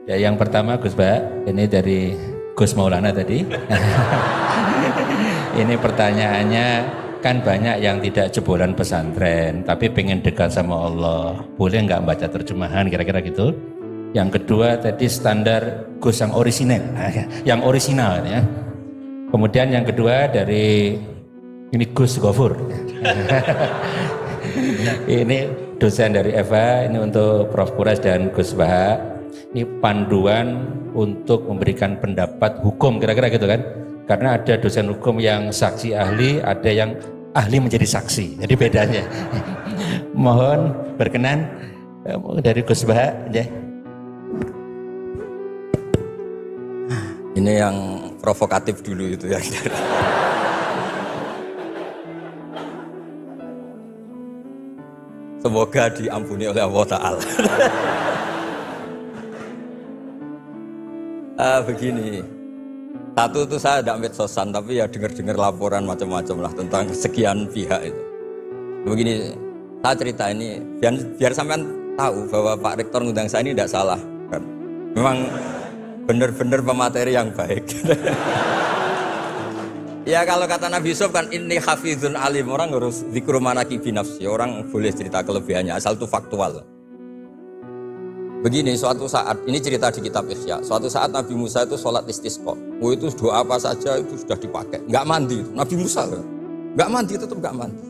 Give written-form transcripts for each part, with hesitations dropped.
Ya, yang pertama Gus Ba, ini dari Gus Maulana tadi. Ini pertanyaannya, kan banyak yang tidak jebolan pesantren, tapi pengen dekat sama Allah. Boleh nggak baca terjemahan kira-kira gitu? Yang kedua tadi standar Gus yang orisinal, yang orisinal ya. Kemudian yang kedua dari ini Gus Gofur. Ini dosen dari Eva, ini untuk Prof. Kuras dan Gus Baha. Ini panduan untuk memberikan pendapat hukum, kira-kira gitu kan? Karena ada dosen hukum yang saksi ahli, ada yang ahli menjadi saksi. Jadi bedanya. Mohon berkenan dari Gus Baha. Ya. Ini yang provokatif dulu itu ya. Semoga diampuni oleh Allah Ta'ala. Begini, satu itu saya tidak medsosan, tapi ya dengar-dengar laporan macam-macam lah tentang sekian pihak itu. Begini, saya cerita ini biar sampean tahu bahwa Pak Rektor ngundang saya ini tidak salah kan. Memang benar-benar pemateri yang baik. Ya kalau kata Nabi Yusuf kan ini hafizun alim, orang harus zikru manaki binafsi, orang boleh cerita kelebihannya asal itu faktual. Begini, suatu saat, ini cerita di kitab Ihya, suatu saat Nabi Musa itu sholat istisqa. Itu doa apa saja itu sudah dipakai, nggak mandi. Nabi Musa nggak mandi, tetap nggak mandi.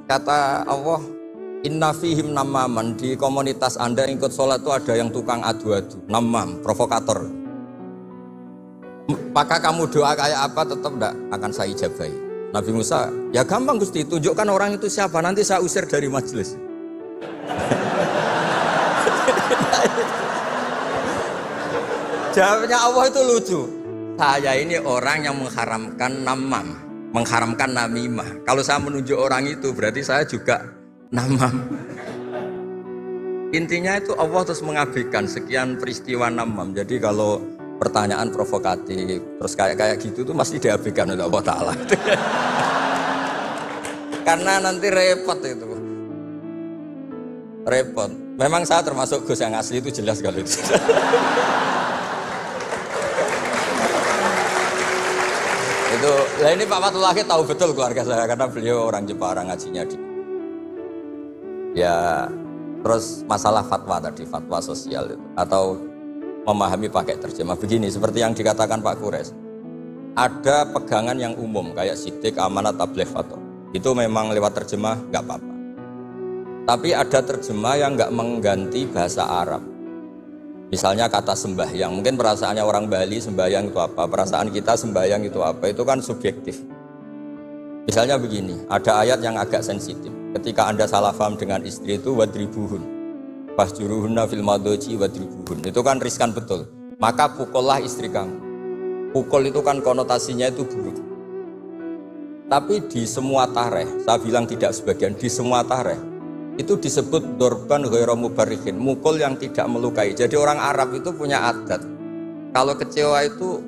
Kata Allah, inna fihim namaman, di komunitas anda yang ikut sholat itu ada yang tukang adu-adu, namam, provokator. Maka kamu doa kayak apa tetap enggak akan saya ijabahi. Nabi Musa, ya gampang Gusti, tunjukkan orang itu siapa, nanti saya usir dari majelis. Jawabnya Allah itu lucu. Saya ini orang yang mengharamkan namam, mengharamkan namimah. Kalau saya menunjuk orang itu berarti saya juga namam. Intinya itu Allah terus mengabaikan sekian peristiwa namam. Jadi kalau pertanyaan provokatif terus kayak gitu tuh mesti diabaikan oleh Allah Ta'ala. Karena nanti repot itu. Repot. Memang saya termasuk Gus yang asli itu jelas kalau itu. Itu, nah ini Pak Fatullah tahu betul keluarga saya karena beliau orang Jepara ngajinya di. Ya, terus masalah fatwa tadi, fatwa sosial itu atau memahami pakai terjemah begini seperti yang dikatakan Pak Kures. Ada pegangan yang umum kayak sidik, amanat, tabligh, fatwa. Itu memang lewat terjemah nggak apa-apa. Tapi ada terjemah yang nggak mengganti bahasa Arab. Misalnya kata sembahyang, mungkin perasaannya orang Bali sembahyang itu apa, perasaan kita sembahyang itu apa, itu kan subjektif. Misalnya begini, ada ayat yang agak sensitif. Ketika Anda salah paham dengan istri itu wadribuhun, fasjuruhunna fil madoji wadribuhun, itu kan riskan betul. Maka pukullah istri kamu. Pukul itu kan konotasinya itu buruk. Tapi di semua tareh, saya bilang tidak sebagian, di semua tareh itu disebut dorban ghairu mubarrihin, mukul yang tidak melukai. Jadi orang Arab itu punya adat. Kalau kecewa itu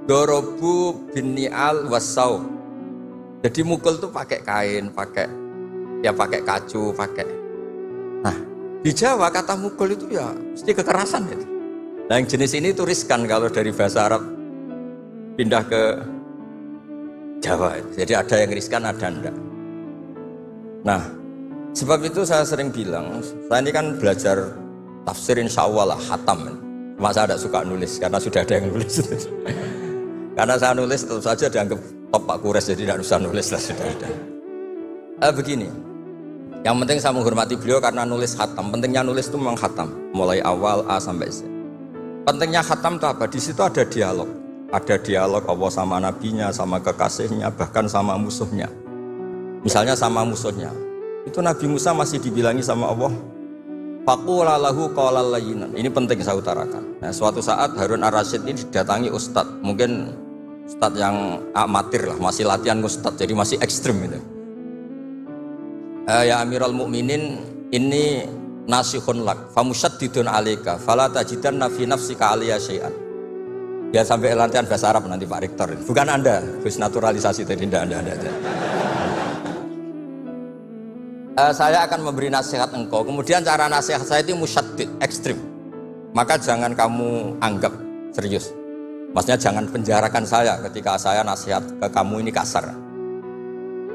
dorobu bini'al wasau. Jadi mukul itu pakai kain, pakai kacu, pakai. Nah, di Jawa kata mukul itu ya mesti kekerasan gitu. Nah, yang jenis ini itu riskan kalau dari bahasa Arab pindah ke Jawa. Jadi ada yang riskan, ada enggak. Nah, sebab itu saya sering bilang, saya ini kan belajar tafsir insya Allah lah, khatam. Cuma saya tidak suka nulis, karena sudah ada yang nulis. Karena saya nulis tentu saja dianggap top Pak Kures, jadi tidak usah nulis lah, sudah ada. Begini, yang penting saya menghormati beliau karena nulis khatam. Pentingnya nulis itu memang khatam, mulai awal A sampai Z. Pentingnya khatam itu apa? Di situ ada dialog. Ada dialog Allah sama nabinya, sama kekasihnya, bahkan sama musuhnya. Misalnya sama musuhnya. Itu Nabi Musa masih dibilangi sama Allah, faqula lahu qawlan layyinan. Ini penting saya utarakan. Nah, suatu saat Harun Ar-Rasyid ini didatangi ustadz, mungkin ustadz yang amatir lah, masih latihan ustadz, jadi masih ekstrim itu. Ya Amirul Mukminin, ini nasihun lak, famusyaddidun alaika, fala tajidanna fi nafsika aliyya syai'an. Ya sampai latihan bahasa Arab nanti Pak Rektor. Bukan Anda, Gus naturalisasi tadi, Anda. Saya akan memberi nasihat engkau. Kemudian cara nasihat saya itu musyaddid, ekstrim. maka jangan kamu anggap serius. Maksudnya jangan penjarakan saya ketika saya nasihat ke kamu ini kasar.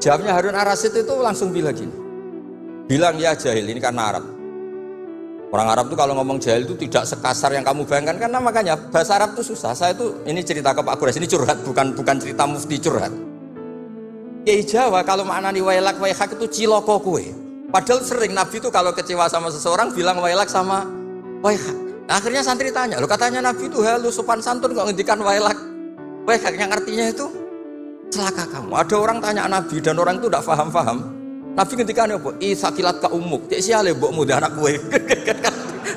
Jawabnya Harun Ar-Rasyid itu langsung bilang gini, bilang ya jahil, ini karena Arab. Orang Arab itu kalau ngomong jahil itu tidak sekasar yang kamu bayangkan, karena makanya bahasa Arab itu susah. Saya itu ini cerita ke Pak Quraisy, ini curhat, bukan cerita mufti, curhat. Kiai Jawa kalau maknani wailak waihak itu ciloko kue. Padahal sering Nabi itu kalau kecewa sama seseorang bilang wailak sama waihak. Akhirnya santri tanya, lo katanya Nabi itu halus sopan santun kok ngendikan wailak waihak, yang artinya itu celaka kamu. Ada orang tanya Nabi dan orang itu tidak paham. Nabi ngendikan apa? Sakilat ka umuk, cek siale mbokmu dah anak kowe.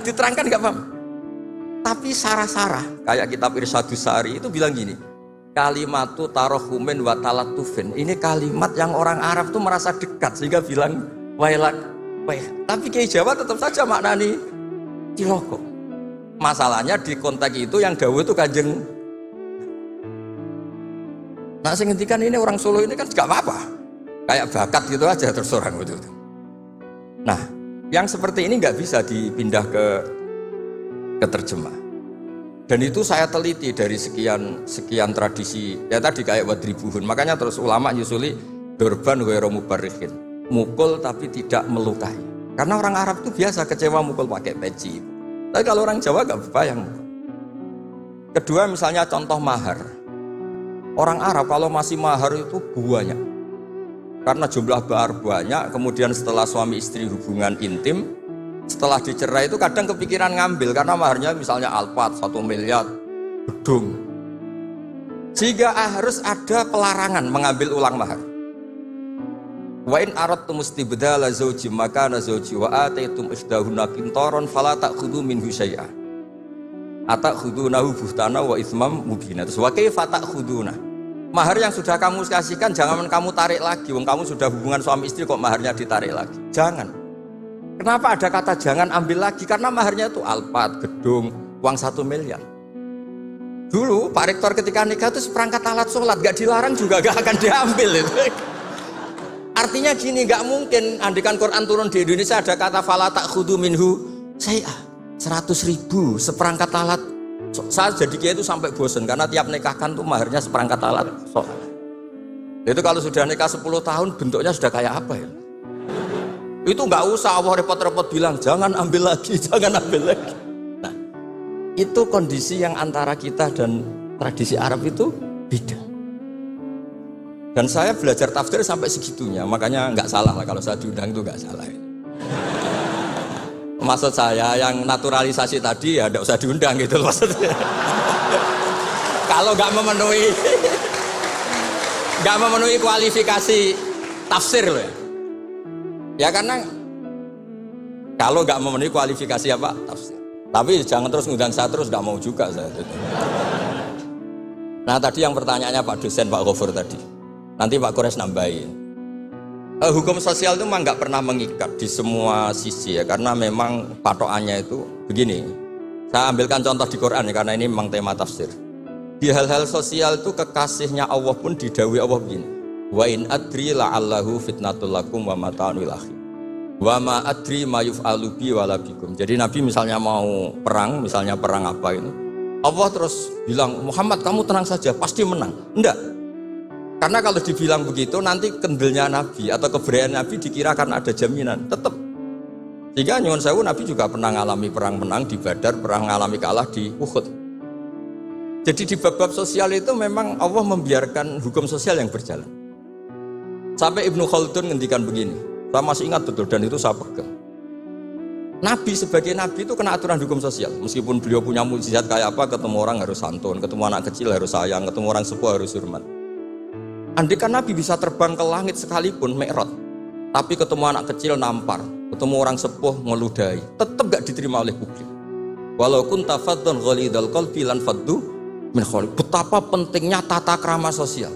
Diterangkan enggak paham. Tapi sarah-sarah kayak kitab Irsyadus Sari itu bilang gini, kalimatu tarohumin wa talatufin. Ini kalimat yang orang Arab tuh merasa dekat sehingga bilang wailak waihak. Tapi Kiai Jawa tetap saja maknani ciloko. Masalahnya di konteks itu yang dawuh itu Kanjeng. Nah, saya ngendikan ini orang Solo ini kan enggak apa-apa. Kayak bakat gitu aja terus orang gitu. Nah, yang seperti ini nggak bisa dipindah ke terjemah. Dan itu saya teliti dari sekian tradisi. Ya tadi kayak wadribuhun. Makanya terus ulama nyusuli dorban ghairu mubarrihin. Mukul tapi tidak melukai. Karena orang Arab itu biasa kecewa mukul pakai peci. Tapi kalau orang Jawa nggak berbayang. Kedua misalnya contoh mahar. Orang Arab kalau masih mahar itu banyak. Karena jumlah mahar banyak, kemudian setelah suami istri hubungan intim, setelah dicerai itu kadang kepikiran ngambil karena maharnya misalnya alpat 1 miliar gedung. Sehingga harus ada pelarangan mengambil ulang mahar. Wa in aradtum istibdala zawji makana zawji wa ataitum isdahunna qintaran fala ta'khudhu minhu syai'a. Atakhudunahu buhtana wa itsmam mubina. Wa kaifa ta'khuduna? Mahar yang sudah kamu kasihkan jangan kamu tarik lagi. Wong kamu sudah hubungan suami istri kok maharnya ditarik lagi. Jangan. Kenapa ada kata jangan ambil lagi? Karena maharnya itu alpat, gedung, uang 1 miliar. Dulu Pak Rektor ketika nikah itu seperangkat alat sholat gak dilarang juga gak akan diambil itu. Artinya gini, gak mungkin andikan Quran turun di Indonesia ada kata fala ta'khudhu minhu syai'a 100.000 seperangkat alat. Saya jadi kiai itu sampai bosen karena tiap nikahkan tuh maharnya seperangkat alat sholat. Itu kalau sudah nikah 10 tahun bentuknya sudah kayak apa ya? Itu nggak usah Allah repot-repot bilang jangan ambil lagi, jangan ambil lagi. Nah, itu kondisi yang antara kita dan tradisi Arab itu beda. Dan saya belajar tafsir sampai segitunya, makanya nggak salah lah kalau saya diundang itu nggak salah. Maksud saya yang naturalisasi tadi ya nggak usah diundang gitu loh maksudnya. Kalau nggak memenuhi kualifikasi tafsir loh ya. Ya karena kalau nggak memenuhi kualifikasi apa tafsir. Tapi jangan terus ngundang saya terus, nggak mau juga saya. Nah tadi yang pertanyaannya Pak dosen Pak Ghafur tadi. Nanti Pak Quraisy nambahin. Hukum sosial itu memang nggak pernah mengikat di semua sisi ya, karena memang patokannya itu begini. Saya ambilkan contoh di Quran ya, karena ini memang tema tafsir. Di hal-hal sosial itu kekasihnya Allah pun didhawuhi Allah begini. Wa in adri la'allahu fitnatul lakum wa mata'un ilahi. Wa ma adri ma yuf'alu bi wala bikum. Jadi Nabi misalnya mau perang, misalnya perang apa itu, Allah terus bilang, Muhammad kamu tenang saja, pasti menang. Enggak. Karena kalau dibilang begitu nanti kendelnya Nabi atau keberanian Nabi dikira karena ada jaminan tetap. Sehingga nyuwun sewu Nabi juga pernah mengalami perang menang di Badar, pernah mengalami kalah di Uhud. Jadi di bab-bab sosial itu memang Allah membiarkan hukum sosial yang berjalan. Sampai Ibnu Khaldun ngendikan begini, saya masih ingat betul dan itu saya pegang. Nabi sebagai Nabi itu kena aturan hukum sosial. Meskipun beliau punya mukjizat kayak apa, ketemu orang harus santun, ketemu anak kecil harus sayang, ketemu orang sepuh harus hormat. Andaikan Nabi bisa terbang ke langit sekalipun Mi'raj, tapi ketemu anak kecil nampar, ketemu orang sepuh ngeludahi, tetap gak diterima oleh publik. Walau kunta faddan ghalidhal qalbi lan faddu min khawlik. Betapa pentingnya tata krama sosial.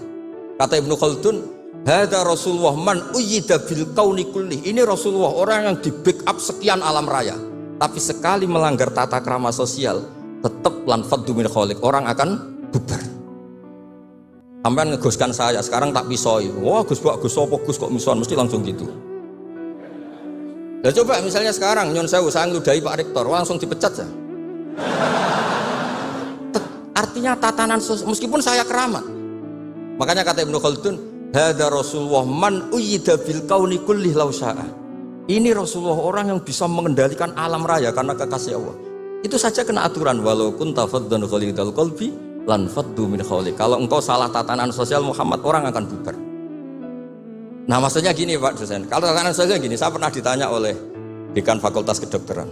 Kata Ibnu Khaldun, hadza Rasulullah man uyyida bil kauni kulli. Ini Rasulullah orang yang di backup sekian alam raya, tapi sekali melanggar tata krama sosial, tetap lan faddu min khawlik, orang akan bubar. Sampai ngegoskan saya, sekarang tak pisoi. Wah Gus Pak, Gus Sopo, Gus kok mison, mesti langsung gitu. Ya coba misalnya sekarang, nyon sewu, saya ngeludahi Pak Rektor, langsung dipecat ya. Artinya tatanan sosial, meskipun saya keramat. Makanya kata Ibnu Khaldun, hadza Rasulullah man uyyida bil kauni kulli law syaa. Ini Rasulullah orang yang bisa mengendalikan alam raya karena kekasih Allah. Itu saja kena aturan, walau kunta faddan ghalidal qalbi lan faddu min khawli. Kalau engkau salah tatanan sosial Muhammad, orang akan bubar. Nah maksudnya gini Pak dosen, kalau tatanan sosial gini, saya pernah ditanya oleh dekan Fakultas Kedokteran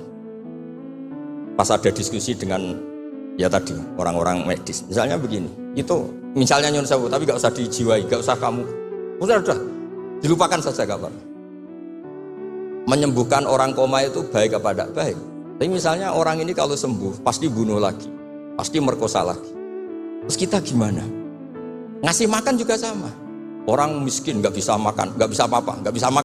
pas ada diskusi dengan ya tadi orang-orang medis, misalnya begini, itu misalnya nyun sewu, tapi gak usah dijiwai, gak usah kamu, udah dilupakan saja kabar. Menyembuhkan orang koma itu baik apa tidak baik? Tapi misalnya orang ini kalau sembuh pasti bunuh lagi, pasti merkosa lagi. Terus kita gimana? Ngasih makan juga sama. Orang miskin nggak bisa makan, nggak bisa apa-apa, nggak bisa makan.